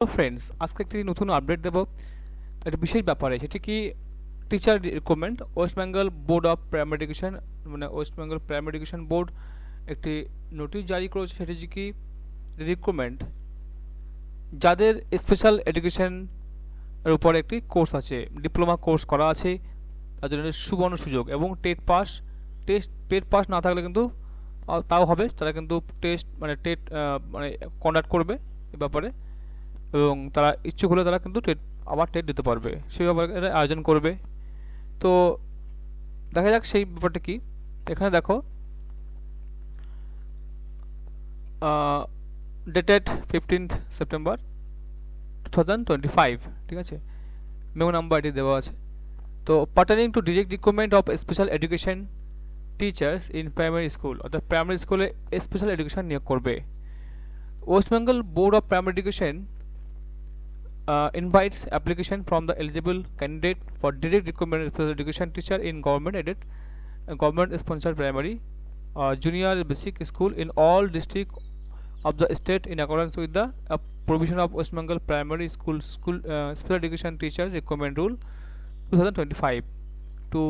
Hello friends, আজকে একটি নতুন আপডেট দেব একটা বিশেষ ব্যাপারে। সেটি কি teacher recruitment. West Bengal board of primary education মানে West Bengal primary education board একটি নোটিশ জারি করেছে। সেটি যে কি রিক্রুটমেন্ট যাদের স্পেশাল এডুকেশন এর উপর একটি কোর্স আছে, ডিপ্লোমা কোর্স করা আছে, তাদের জন্য সুবর্ণ সুযোগ। এবং টেট পাস না থাকলে কিন্তু তাও হবে, তারা কিন্তু টেট মানে কন্ডাক্ট করবে এ ব্যাপারে। এবং তারা ইচ্ছুক হলে তারা কিন্তু আবার টেট দিতে পারবে, সেই ব্যাপারে এরা আয়োজন করবে। তো দেখা যাক সেই ব্যাপারটা কি। এখানে দেখো ডেটেড 15th সেপ্টেম্বর 2025, ঠিক আছে, মেমো নাম্বার এটি দেওয়া আছে। তো pertaining to direct recruitment of special education teachers in primary school, অর্থাৎ প্রাইমারি স্কুলে স্পেশাল এডুকেশন নিয়োগ করবে। West Bengal board of primary education invites application from the eligible candidate for direct recruitment of special education teacher in government sponsored primary junior basic school in all district of the state in accordance with the provision of West Bengal primary school special education teacher recruitment rule 2025 to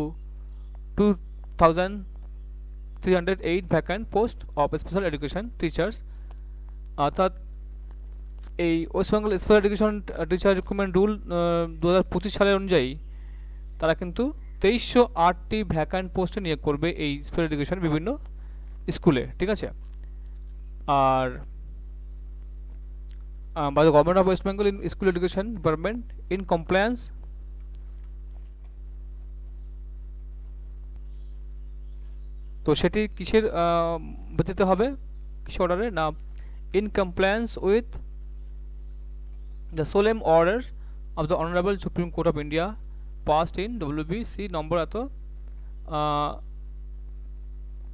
2308 vacant post of special education teachers। অর্থাৎ এই West Bengal special education teacher recruitment rule 2025 সালের অনুযায়ী তারা কিন্তু 2308টি vacant পোস্টে নিয়োগ করবে এই স্পেশাল এডুকেশন বিভিন্ন স্কুলে, ঠিক আছে। আর by the government of West Bengal in school education department in compliance তো সেটি কিসের ভিত্তিতে হবে, কিসের অর্ডারে না, in compliance with the solemn orders of the Honorable Supreme Court of India passed in WBC number ato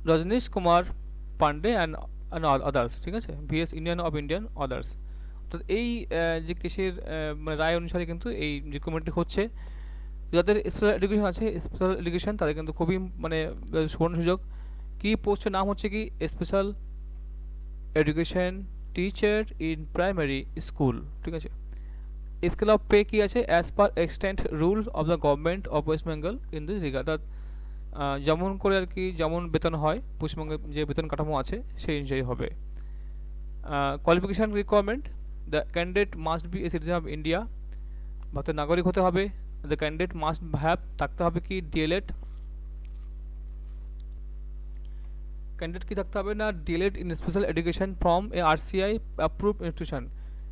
Rajneesh Kumar Pandey and others, ঠিক আছে, VS Union of Indian others। তো এই যে কেসের মানে রায় অনুসারে কিন্তু এই রিকমেন্ডটি হচ্ছে। যাদের স্পেশাল এডুকেশন আছে, স্পেশাল এডুকেশন তাদের কিন্তু খুবই মানে সুবর্ণ সুযোগ। কি পোস্টের নাম হচ্ছে কি special education teacher in primary school, ঠিক আছে। স্কেল অফ পে কি আছে, as per extent rule of the government of West Bengal in this regard. অর্থাৎ যেমন করে আর কি যেমন বেতন হয় পশ্চিমবঙ্গের যে বেতন কাঠামো আছে সেই অনুযায়ী হবে। Qualification requirement, the candidate must B a citizen of India, ভারতের নাগরিক হতে হবে। দ্য ক্যান্ডিডেট মাস্ট হ্যাভ থাকতে হবে কি ডিএলএড, ক্যান্ডিডেট কি থাকতে হবে না DLEd in special education from a RCI approve institution.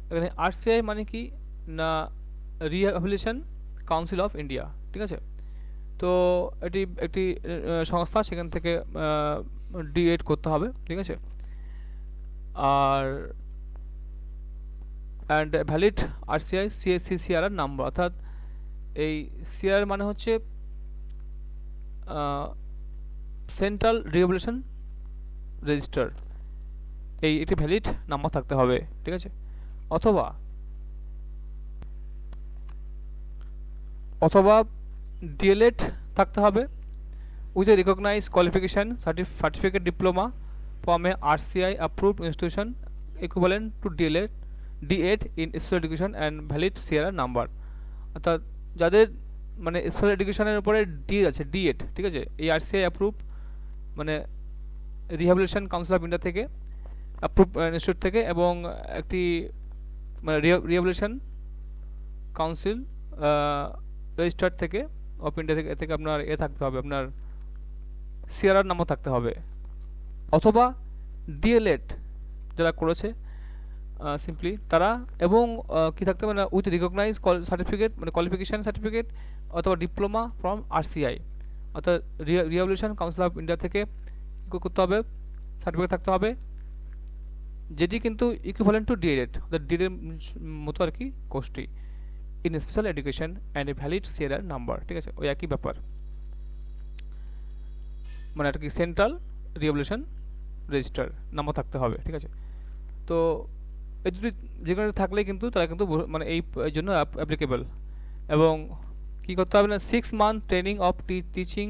এখানে আরসিআই মানে কি না রিহ্যাবিলিটেশন কাউন্সিল অফ ইন্ডিয়া, ঠিক আছে। তো এটি একটি সংস্থা, সেখান থেকে ডিএড করতে হবে, ঠিক আছে। আর and valid RCI CR number, অর্থাৎ এই সিআর মানে হচ্ছে সেন্ট্রাল রিহ্যাবিলিটেশন রেজিস্টার, এই একটি ভ্যালিড নাম্বার থাকতে হবে, ঠিক আছে। অথবা ডিএলএড থাকতে হবে with a recognise qualification certificate diploma from a RCI approved institution equivalent to DEd in special education and valid CR number. অর্থাৎ যাদের মানে স্পেশাল এডুকেশনের উপরে ডিএড, ঠিক আছে, এই আরসিআই অ্যাপ্রুভ মানে রিহ্যাবিলিটেশন কাউন্সিল অফ ইন্ডিয়া থেকে অ্যাপ্রুভ ইনস্টিটিউট থেকে, এবং একটি মানে রিহ্যাবিলিটেশন কাউন্সিল রেজিস্টার থেকে অফ ইন্ডিয়া থেকে আপনার থাকতে হবে, আপনার সিআরআর নাম্বার থাকতে হবে। অথবা ডিএলএড যারা করেছে সিম্পলি তারা, এবং কি থাকতে হবে না উইথ রিকগনাইজ সার্টিফিকেট মানে কোয়ালিফিকেশান সার্টিফিকেট অথবা ডিপ্লোমা ফ্রম আরসিআই, অর্থাৎ রিহ্যাবিলিটেশন কাউন্সিল অফ ইন্ডিয়া থেকে করতে হবে, সার্টিফিকেট থাকতে হবে, যেটি কিন্তু ইকুইভ্যালেন্ট টু ডিএড, অর্থাৎ ডিএড মতো আর কি কোর্সটি in special education and a valid CR number, ঠিক আছে, ওই একই ব্যাপার, মানে আর কি সেন্ট্রাল রিহ্যাবিলিটেশন রেজিস্টার নাম্বার থাকতে হবে, ঠিক আছে। তো এই দুটি যেখানে থাকলে কিন্তু তারা কিন্তু মানে এই জন্য অ্যাপ্লিকেবল। এবং কী করতে হবে না 6 month training of teaching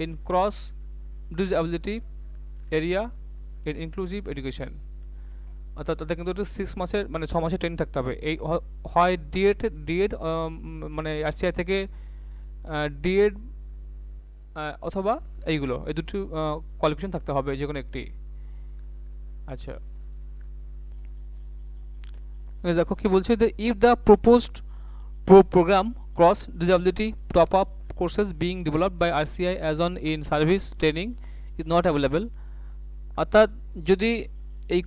in cross disability area in inclusive education, অর্থাৎ তাদের কিন্তু একটু 6 মাসের মানে 6 মাসের ট্রেনিং থাকতে হবে। এই হয় ডিএড মানে আরসিআই থেকে ডিএড অথবা এইগুলো এই দুটো কোয়ালিফিকেশন থাকতে হবে যে কোনো একটি। আচ্ছা দেখো কি বলছে, যে if the proposed program cross disability top up courses being developed by RCI as on in service training is not available, অর্থাৎ যদি এই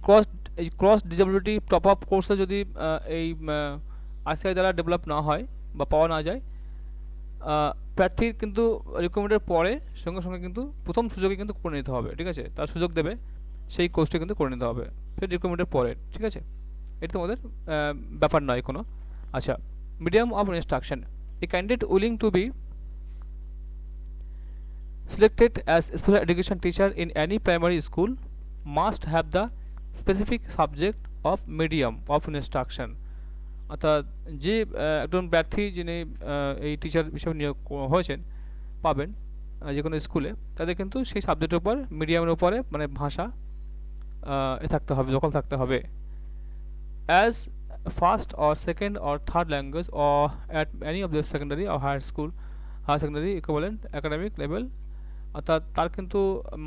ক্রস ডিসেবিলিটি টপ আপ কোর্সে যদি এই আরসিআই দ্বারা ডেভেলপ না হয় বা পাওয়া না যায়, প্রার্থীর কিন্তু রিকমেন্ডের পরে সঙ্গে সঙ্গে কিন্তু প্রথম সুযোগে কিন্তু করে নিতে হবে, ঠিক আছে? তার সুযোগ দেবে সেই কোর্সটা কিন্তু করে নিতে হবে রিকমেন্ডের পরে, ঠিক আছে? এটা তোমাদের ব্যাপার নয় কোনো। আচ্ছা, medium of instruction, a candidate willing to be selected as special education teacher in any primary school must have the specific subject of medium of instruction, অর্থাৎ যে একজন প্রার্থী যিনি এই টিচার হিসেবে নিয়োগ হয়েছেন পাবেন যে কোনো স্কুলে, তাদের কিন্তু সেই সাবজেক্টের উপর মিডিয়ামের উপরে মানে ভাষা থাকতে হবে, দখল থাকতে হবে। as first or second or third language or at any of the secondary or higher secondary equivalent academic level, অর্থাৎ তার কিন্তু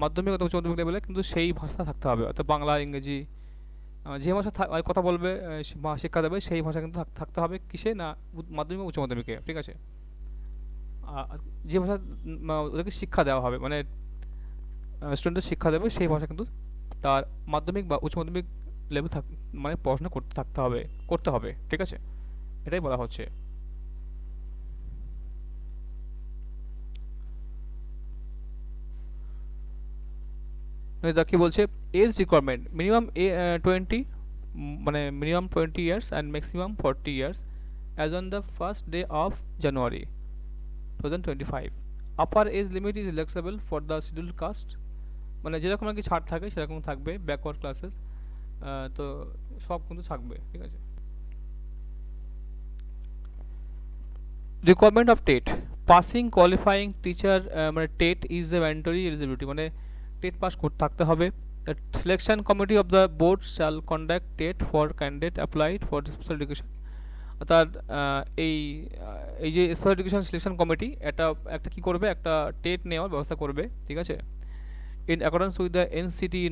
মাধ্যমিক অথবা উচ্চ মাধ্যমিক লেভেলে কিন্তু সেই ভাষা থাকতে হবে, অর্থাৎ বাংলা ইংরেজি যে ভাষা কথা বলবে শিক্ষা দেবে সেই ভাষা কিন্তু থাকতে হবে কিসে না মাধ্যমিক উচ্চ মাধ্যমিকে, ঠিক আছে? যে ভাষা ওদেরকে শিক্ষা দেওয়া হবে মানে স্টুডেন্টদের শিক্ষা দেবে সেই ভাষা কিন্তু তার মাধ্যমিক বা উচ্চ মাধ্যমিক লেভেল মানে পড়াশোনা করতে হবে, ঠিক আছে? এটাই বলা হচ্ছে। কি বলছে, এজ রিকোয়ারমেন্ট মিনিমাম 20 মানে minimum 20 years and maximum 40 years as on the first day of January 2025। Upper age limit is flexible for the scheduled caste, মানে যেরকম আর কি ছাড় থাকে সেরকম থাকবে, ব্যাকওয়ার্ড ক্লাসেস তো সব কিন্তু থাকবে, ঠিক আছে? Requirement of TET, passing qualifying teacher মানে TET is a mandatory eligibility, মানে টেট পাস করতে থাকতে হবে। Selection committee of the board shall conduct TET for candidate applied for special education, অর্থাৎ এই যে স্পেশাল এডুকেশন সিলেকশন কমিটি একটা কি করবে, একটা টেট নেওয়ার ব্যবস্থা করবে, ঠিক আছে? in accordance with the NCTA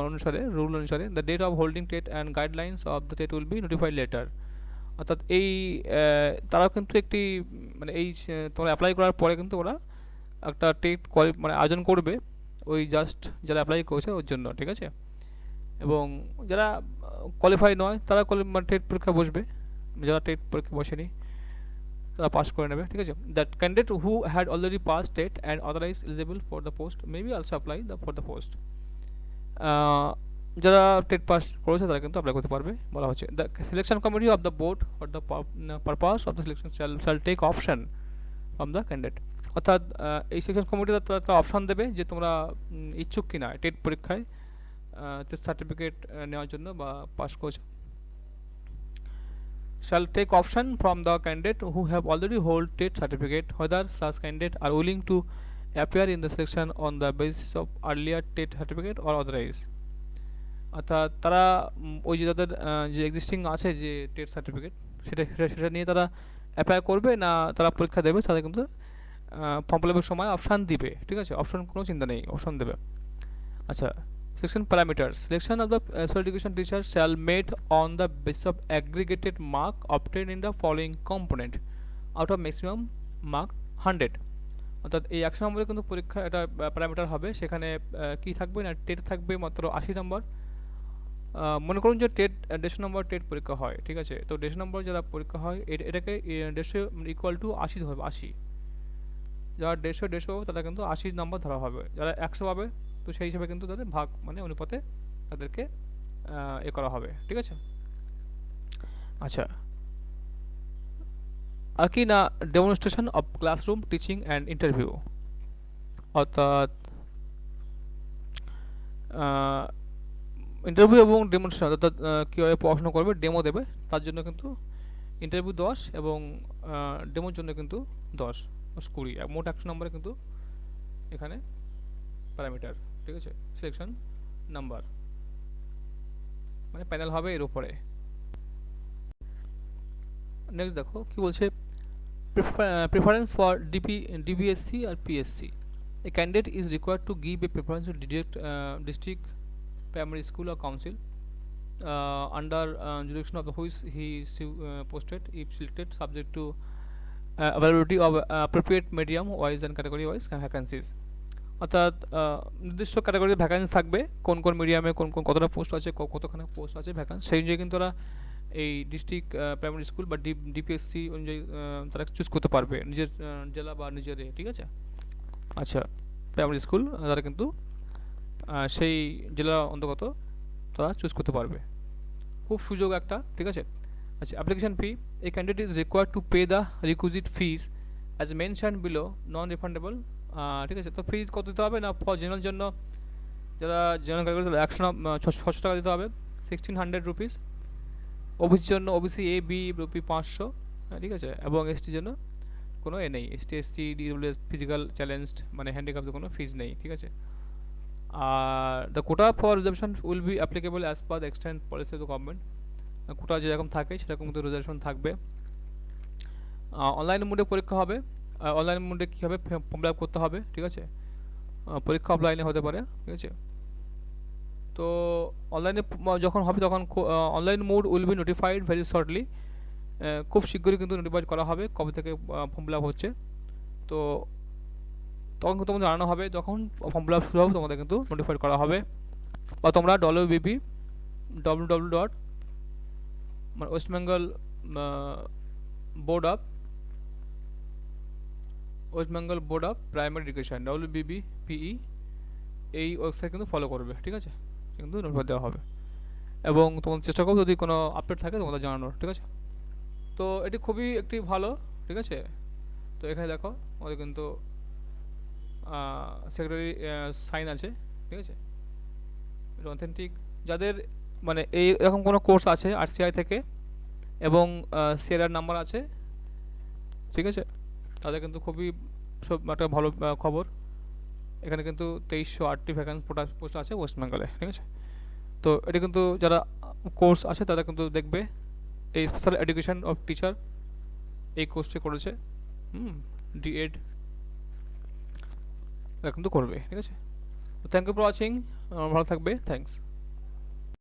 অনুসারে রুল অনুসারে the date of holding TET and guidelines of the TET will be notified later, অর্থাৎ এই তারা কিন্তু একটি মানে এই তোমরা অ্যাপ্লাই করার পরে কিন্তু ওরা একটা টেট মানে আয়োজন করবে ওই জাস্ট যারা অ্যাপ্লাই করেছে ওর জন্য, ঠিক আছে? এবং যারা কোয়ালিফাই নয় তারা টেট পরীক্ষা বসবে, যারা টেট পরীক্ষা বসেনি তারা পাস করে নেবে, ঠিক আছে? That candidate who had already pass TET and authorise eligible for the post may be also apply for the post, যারা টেট পাস করেছে তারা কিন্তু অ্যাপ্লাই করতে পারবে বলা হচ্ছে। The selection committee of the board for the purpose of the selection shall take option from the candidate, অর্থাৎ এই সিলেকশন কমিটি তারা অপশন দেবে যে তোমরা ইচ্ছুক কিনা টেট পরীক্ষায় সার্টিফিকেট নেওয়ার জন্য বা পাস করেছো। shall take option from the candidate who have already hold TET certificate whether such candidate are willing to appear in the selection on the basis of earlier TET certificate or otherwise, অর্থাৎ তারা ওই যে তাদের যে existing আছে যে TET certificate সেটা নিয়ে তারা অ্যাপ্লাই করবে না তারা পরীক্ষা দেবে, তাদের কিন্তু ফর্ম ফিল আপের সময় অপশান দিবে, ঠিক আছে? অপশন কোনো চিন্তা নেই, অপশন দেবে। আচ্ছা, selection parameters, selection of the special education teacher shall made on the basis of aggregated mark obtained in the following component out of maximum mark 100, অর্থাৎ এই 100 নম্বরে কিন্তু পরীক্ষা এটা প্যারামিটার হবে, সেখানে কি থাকবে না টেট থাকবে মাত্র 80 নম্বর। মনে করুন যে টেট 150 নম্বর টেট পরীক্ষা হয়, ঠিক আছে? তো 150 নম্বর যারা পরীক্ষা হয় এটাকে 150 ইকুয়াল টু 80 ধরবে, 80 যারা 150 পাবে তারা কিন্তু 80 নম্বর ধরা হবে, যারা 100 পাবে তো সেই হিসাবে কিন্তু তাদের ভাগ মানে অনুপাতে তাদেরকে করা হবে, ঠিক আছে? আচ্ছা, আর কি না demonstration of classroom teaching and interview, অর্থাৎ ইন্টারভিউ এবং ডেমনস্ট্রেশন, অর্থাৎ কীভাবে পড়াশোনা করবে ডেমো দেবে, তার জন্য কিন্তু ইন্টারভিউ 10 এবং ডেমোর জন্য কিন্তু 10 20 মোট 100 নম্বরে কিন্তু এখানে প্যারামিটার, ঠিক আছে? Selection number. মানে প্যানেল হবে এর উপরে। নেক্সট দেখো কি বলছে, preference for DBSC or PSC. A candidate is required to give a preference to district primary school or council under jurisdiction of the which he is posted if selected, subject to availability of appropriate medium wise and category wise vacancies. অর্থাৎ নির্দিষ্ট ক্যাটাগরির vacancy থাকবে, কোন কোন মিডিয়ামে কোন কোন কতটা পোস্ট আছে, কতখানি পোস্ট আছে ভ্যাকান্সি, সেই অনুযায়ী কিন্তু ওরা এই ডিস্ট্রিক্ট প্রাইমারি স্কুল বা ডিপিএসসি অনুযায়ী তারা চুজ করতে পারবে নিজের জেলা বা নিজের ঠিক আছে। আচ্ছা, প্রাইমারি স্কুল তারা কিন্তু সেই জেলা অন্তর্গত তারা চুজ করতে পারবে, খুব সুযোগ একটা, ঠিক আছে। আচ্ছা, application fee, a candidate is required to pay the requisite fees as mention below, non refundable. ঠিক আছে, তো ফিজ কত দিতে হবে না, ফর জেনারেল জন্য যারা জেনারেল ক্যাটাগরি 600 টাকা দিতে হবে, 1600 রুপিস। ওবিসির জন্য ওবিসি এ বি রুপি 500, ঠিক আছে, এবং এসটির জন্য কোনো নেই, ST SC DWS physical challenged মানে হ্যান্ডিক্যাপদের কোনো ফিজ নেই, ঠিক আছে। আর the quota for reservation will be applicable as per the extend policy of the government. Quota যেরকম থাকে সেরকম কিন্তু রিজার্ভেশন থাকবে। অনলাইন মোডে পরীক্ষা হবে, অনলাইন মোডে কী হবে, ফর্ম ফিল আপ করতে হবে, ঠিক আছে। পরীক্ষা অফলাইনে হতে পারে, ঠিক আছে। তো অনলাইনে যখন হবে তখন online mode will be notified very shortly, খুব শীঘ্রই কিন্তু নোটিফাইড করা হবে কবে থেকে ফর্ম ফিল আপ হচ্ছে। তো তখন কিন্তু তোমাদের জানানো হবে, যখন ফর্ম ফিল আপ শুরু হবে তোমাদের কিন্তু নোটিফাইড করা হবে। বা তোমরা www. মানে West Bengal board of primary education WBBPE এই ওয়েবসাইট কিন্তু ফলো করবে, ঠিক আছে, কিন্তু নোটিফাই দেওয়া হবে। এবং তোমাদের চেষ্টা করো যদি কোনো আপডেট থাকে তোমাদের জানানোর, ঠিক আছে। তো এটি খুবই একটি ভালো, ঠিক আছে। তো এখানে দেখো আমাদের কিন্তু সেক্রেটারি সাইন আছে, ঠিক আছে, এটা অথেন্টিক। যাদের মানে এই এরকম কোনো কোর্স আছে RCI থেকে এবং সিআরআর নাম্বার আছে, ঠিক আছে, তাদের কিন্তু খুবই সব একটা ভালো খবর। এখানে কিন্তু 2308টি ভ্যাকান্সি পোস্ট আছে ওয়েস্ট বেঙ্গলে, ঠিক আছে। তো এটা কিন্তু যারা কোর্স আছে তারা কিন্তু দেখবে এই স্পেশাল এডুকেশন অফ টিচার এই কোর্সটি করেছে, D.Ed এটা কিন্তু করবে, ঠিক আছে। থ্যাংক ইউ ফর ওয়াচিং, ভালো থাকবে, থ্যাংকস।